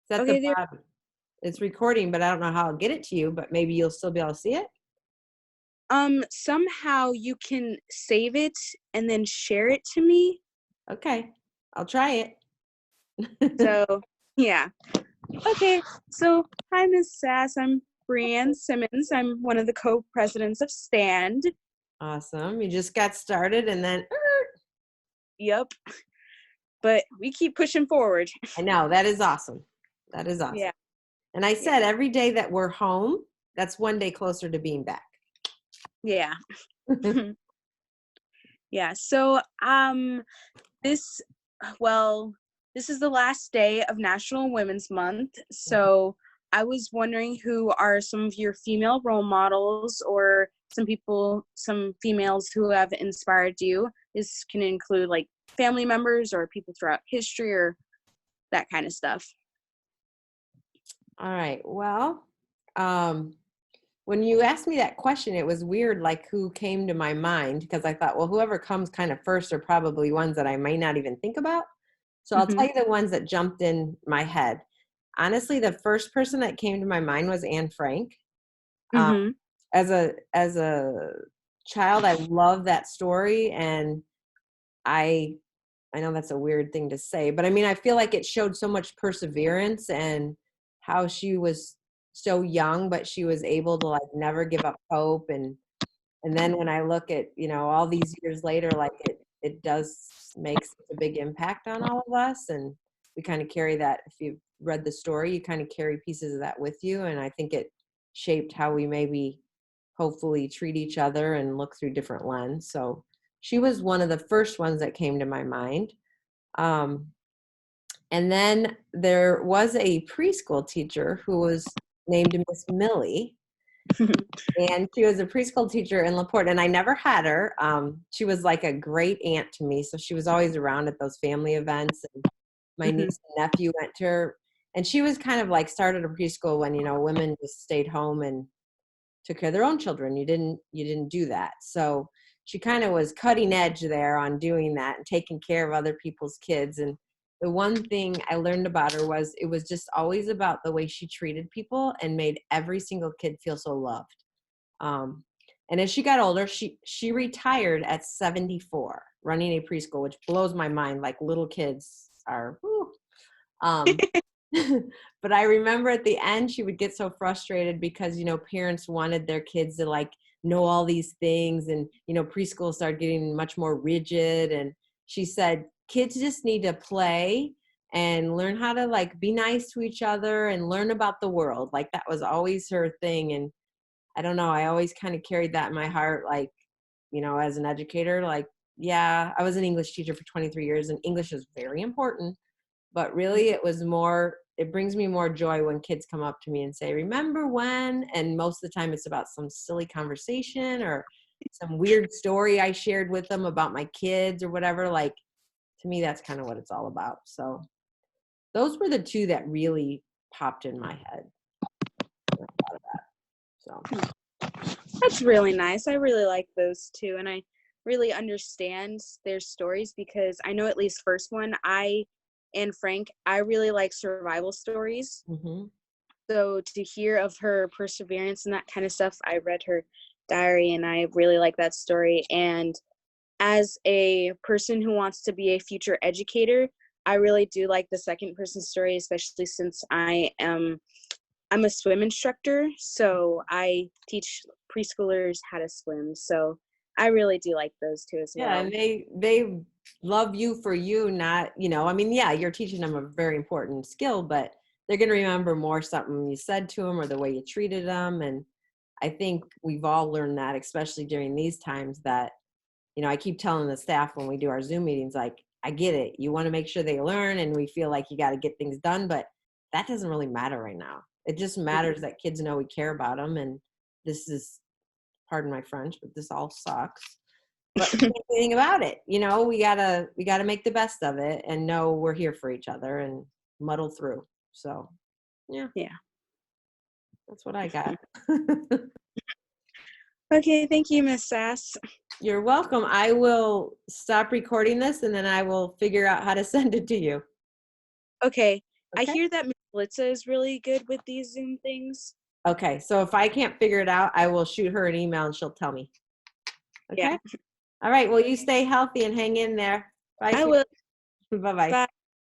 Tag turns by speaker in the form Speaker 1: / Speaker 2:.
Speaker 1: It's at the
Speaker 2: Okay, there.
Speaker 1: bottom. It's recording, but I don't know how I'll get it to you, but maybe you'll still be able to see it.
Speaker 2: Somehow you can save it and then share it to me.
Speaker 1: Okay, I'll try it.
Speaker 2: So, yeah. Okay, so hi, Miss Sass. I'm Brianne Simmons. I'm one of the co-presidents of STAND.
Speaker 1: Awesome. You just got started and then,
Speaker 2: Yep. But we keep pushing forward.
Speaker 1: I know, that is awesome. That is awesome.
Speaker 2: Yeah.
Speaker 1: And I said every day that we're home, that's one day closer to being back.
Speaker 2: Yeah. Yeah. So, this, this is the last day of National Women's Month. So I was wondering who are some of your female role models or some females who have inspired you. This can include like family members or people throughout history or that kind of stuff.
Speaker 1: All right. Well, when you asked me that question, it was weird, like who came to my mind, because I thought, well, whoever comes kind of first are probably ones that I may not even think about. So I'll tell you the ones that jumped in my head. Honestly, the first person that came to my mind was Anne Frank. As a child, I love that story, and I know that's a weird thing to say, but I mean, I feel like it showed so much perseverance and how she was so young, but she was able to like never give up hope. And then when I look at, all these years later, like it does make such a big impact on all of us. And we kind of carry that. If you've read the story, you kind of carry pieces of that with you. And I think it shaped how we maybe hopefully treat each other and look through different lens. So she was one of the first ones that came to my mind. And then there was a preschool teacher who was named Miss Millie. And she was a preschool teacher in LaPorte, and I never had her. She was like a great aunt to me, so she was always around at those family events. And my niece and nephew went to her, and she was kind of like started a preschool when women just stayed home and took care of their own children. You didn't do that, so she kind of was cutting edge there on doing that and taking care of other people's kids. And the one thing I learned about her was it was just always about the way she treated people and made every single kid feel so loved. And as she got older, she retired at 74, running a preschool, which blows my mind. Like little kids are, whew. But I remember at the end, she would get so frustrated because, parents wanted their kids to like know all these things. And, preschool started getting much more rigid. And she said, kids just need to play and learn how to like be nice to each other and learn about the world. Like that was always her thing. And I don't know, I always kind of carried that in my heart, like, as an educator, like, yeah, I was an English teacher for 23 years and English is very important, but really it brings me more joy when kids come up to me and say, remember when? And most of the time it's about some silly conversation or some weird story I shared with them about my kids or whatever. Like, to me, that's kind of what it's all about. So those were the two that really popped in my head when I thought of that. So
Speaker 2: That's really nice. I really like those two, and I really understand their stories because I know at least first one, Anne Frank, I really like survival stories. So to hear of her perseverance and that kind of stuff, I read her diary and I really like that story. And as a person who wants to be a future educator, I really do like the second person story, especially since I'm a swim instructor, so I teach preschoolers how to swim. So I really do like those two as well.
Speaker 1: Yeah, and they love you for you, not, I mean, yeah, you're teaching them a very important skill, but they're going to remember more something you said to them or the way you treated them. And I think we've all learned that, especially during these times that, I keep telling the staff when we do our Zoom meetings, like, I get it. You want to make sure they learn and we feel like you got to get things done, but that doesn't really matter right now. It just matters that kids know we care about them. And this is, pardon my French, but this all sucks. But we can't do anything about it. We gotta make the best of it and know we're here for each other and muddle through. So yeah. That's what I got.
Speaker 2: Okay, thank you, Miss Sass.
Speaker 1: You're welcome. I will stop recording this and then I will figure out how to send it to you.
Speaker 2: Okay. I hear that Miss Blitza is really good with these Zoom things.
Speaker 1: Okay, so if I can't figure it out, I will shoot her an email and she'll tell me.
Speaker 2: Yeah,
Speaker 1: Okay? All right, well, you stay healthy and hang in there. Bye,
Speaker 2: I
Speaker 1: sweet.
Speaker 2: will.
Speaker 1: Bye-bye.
Speaker 2: Bye.